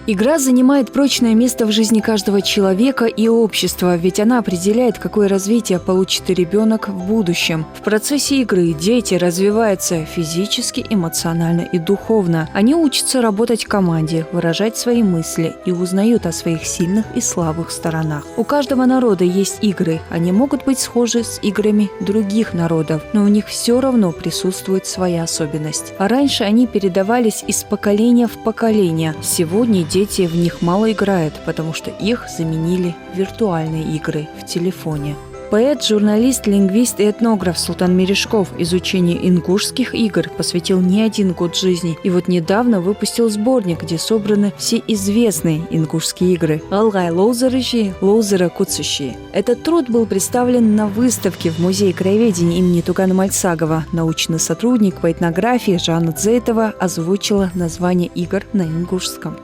Игра занимает прочное место в жизни каждого человека и общества, ведь она определяет, какое развитие получит ребенок в будущем. В процессе игры дети развиваются физически, эмоционально и духовно. Они учатся работать в команде, выражать свои мысли и узнают о своих сильных и слабых сторонах. У каждого народа есть игры. Они могут быть схожи с играми других народов, но у них все равно присутствует своя особенность. А раньше они передавались из поколения в поколение. Сегодня дети в них мало играют, потому что их заменили виртуальные игры в телефоне. Поэт, журналист, лингвист и этнограф Султан Мережков изучению ингушских игр посвятил не один год жизни. И вот недавно выпустил сборник, где собраны все известные ингушские игры. Алгай лоузерыщи, лоузера куцущи. Этот труд был представлен на выставке в Музее краеведения имени Тугана Мальцагова. Научный сотрудник по этнографии Жанна Дзейтова озвучила название игр на ингушском.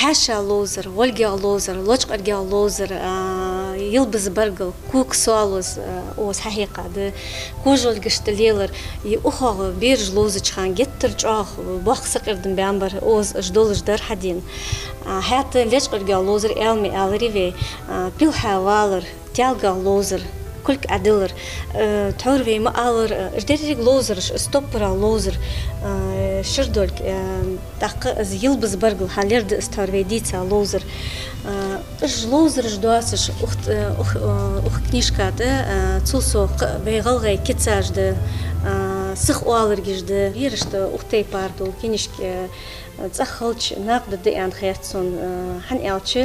Хаша лоузер, Ольга лоузер, Лочкарга лоузер, Йылбыз баргал, Кук суалуз, Оз хахиқа, Кужол гыштылелер, и ухағы берж лоузычхан, геттер чах, бақсық ирден бәмбар, Оз ждол ждар хадин. Хәті Лечкарга лоузер, Элми Элриве, Пил хавалер, Тялга лоузер, كلك عدلر تعرفي ما ألر جديرك لوزر ستوبرا لوزر شردولك تق يلبس برجل حاليرد استعرفي ديتا لوزر إج لوزر جدواسش أخ كنيشكا ده تلصق بيغلغي كتاج ده سخ أولر جد يرشت أختي باردو كنيشك تأخلش نقد ده عن خيرتون حن أوتش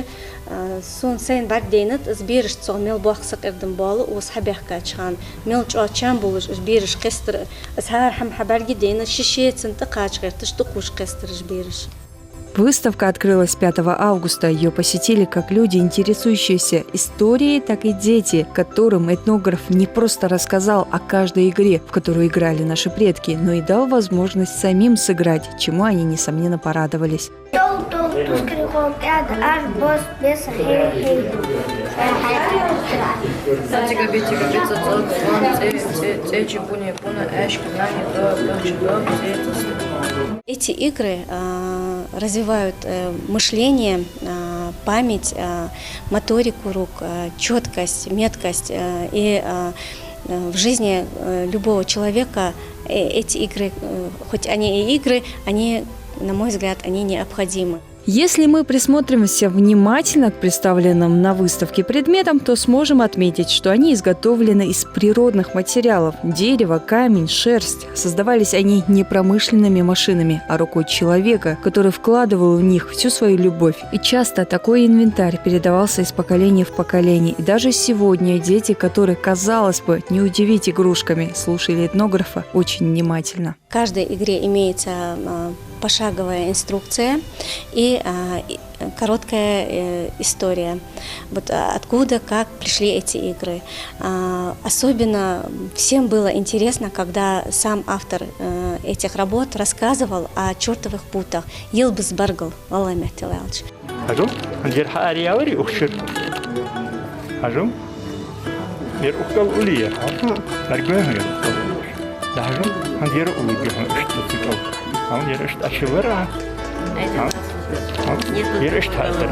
سون سين بعد دينت إزبيرش تصميل بوخسق إردن بالو وصحبه كاتشان ميل جو أتشان بولش إزبيرش قستر إزهار حم حبار جدينا شيشيت سنتقاش غير تشتقوش قستر إزبيرش. Выставка открылась 5 августа. Ее посетили как люди, интересующиеся историей, так и дети, которым этнограф не просто рассказал о каждой игре, в которую играли наши предки, но и дал возможность самим сыграть, чему они, несомненно, порадовались. Эти игры развивают мышление, память, моторику рук, четкость, меткость. И в жизни любого человека эти игры, хоть они и игры, они, на мой взгляд, они необходимы. Если мы присмотримся внимательно к представленным на выставке предметам, то сможем отметить, что они изготовлены из природных материалов – дерево, камень, шерсть. Создавались они не промышленными машинами, а рукой человека, который вкладывал в них всю свою любовь. И часто такой инвентарь передавался из поколения в поколение. И даже сегодня дети, которые, казалось бы, не удивить игрушками, слушали этнографа очень внимательно. В каждой игре имеется пошаговая инструкция и короткая история. Вот откуда, как пришли эти игры. Особенно всем было интересно, когда сам автор этих работ рассказывал о чертовых путах. Йылбыз баргал, Аллай Мехтилалыч. Ажум, андер хаариявари ухшир. Ажум, мер ухкал улия. Наргвехер. Ажум, андер улия. Что Он ерышт ашивара. Ерышт хатер.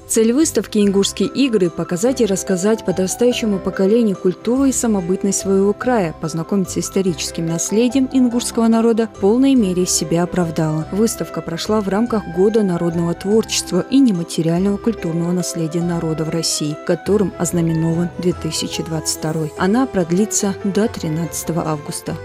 Цель выставки «Ингушские игры» – показать и рассказать подрастающему поколению культуру и самобытность своего края, познакомиться с историческим наследием ингушского народа, в полной мере себя оправдала. Выставка прошла в рамках Года народного творчества и нематериального культурного наследия народа в России, которым ознаменован 2022. Она продлится до 13 августа.